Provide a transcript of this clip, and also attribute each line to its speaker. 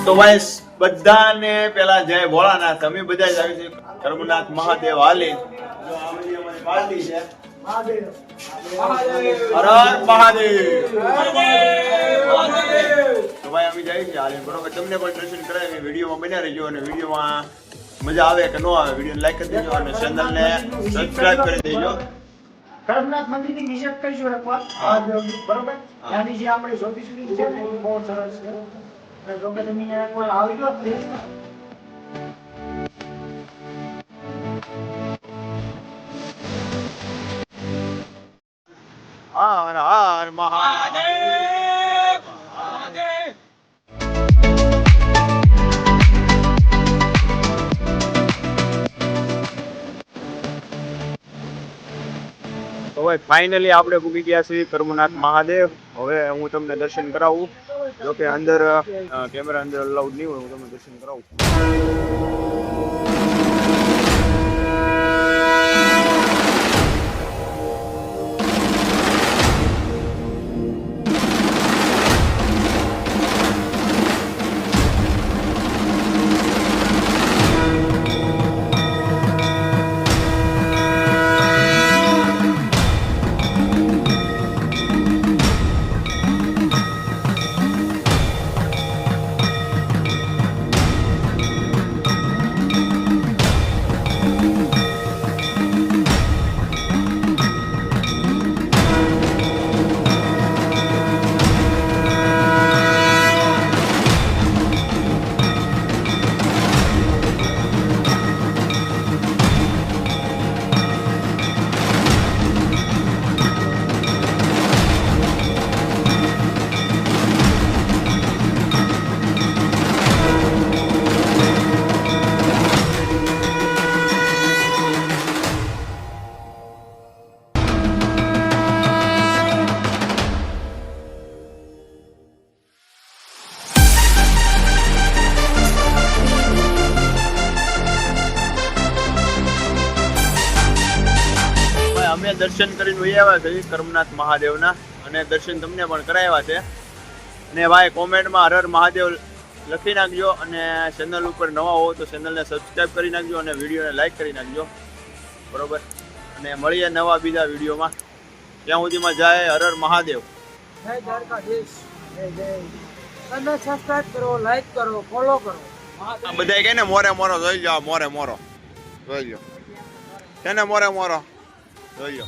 Speaker 1: તો ભાઈ બધાને પેલા જય ભોળાનાથ. અમે બધા જ આવી છે કર્મનાથ મહાદેવ હાલી. જો આ બધી અમારી પાર્ટી છે. હર હર મહાદેવ. તો ભાઈ અમે જઈએ છીએ હાલી. બરોબર, તમને પણ દર્શન કરાવી. વિડીયોમાં બન્યા રહેજો અને વિડીયોમાં મજા આવે કે ન આવે વિડીયો લાઈક કરી દેજો અને ચેનલને સબસ્ક્રાઇબ કરી દેજો.
Speaker 2: કર્મનાથ મંદિરની વિઝિટ કરીશું એકવાર. બરોબર, ત્યાંની જે આપણે જ્યોતિષ છે ને એ બહુ સરસ છે. જો કે તમે એકવાર આવી ગયો પ્લીઝ.
Speaker 1: હર હર મહાદેવ. તો ભાઈ ફાઇનલી આપણે પૂગી ગયા છીએ કર્મનાથ મહાદેવ. હવે હું તમને દર્શન કરાવું. જો કે અંદર કેમેરા અંદર અલાઉડ નહીં હોય, હું તમને દર્શન કરાવું. અમે દર્શન કરીને વહી આવ્યા છે કર્મનાથ મહાદેવના, અને દર્શન તમને પણ કરાવ્યા છે. અને ભાઈ કોમેન્ટમાં હર હર મહાદેવ લખી નાખજો, અને ચેનલ ઉપર નવા હો તો ચેનલને સબસ્ક્રાઈબ કરી નાખજો અને વિડીયોને લાઈક કરી નાખજો. બરોબર, અને મળીએ નવા બીજા વિડીયોમાં. ત્યાં સુધીમાં જાય હર હર મહાદેવ.
Speaker 2: જય દ્વારકાધીશ. જય અને સબસ્ક્રાઇબ કરો, લાઈક કરો, ફોલો કરો.
Speaker 1: બધા કહે ને મોરે મોરો જોઈ લો, મોરે મોરો જોઈ લો. છે ને મોરે મોરો જોઈ લો.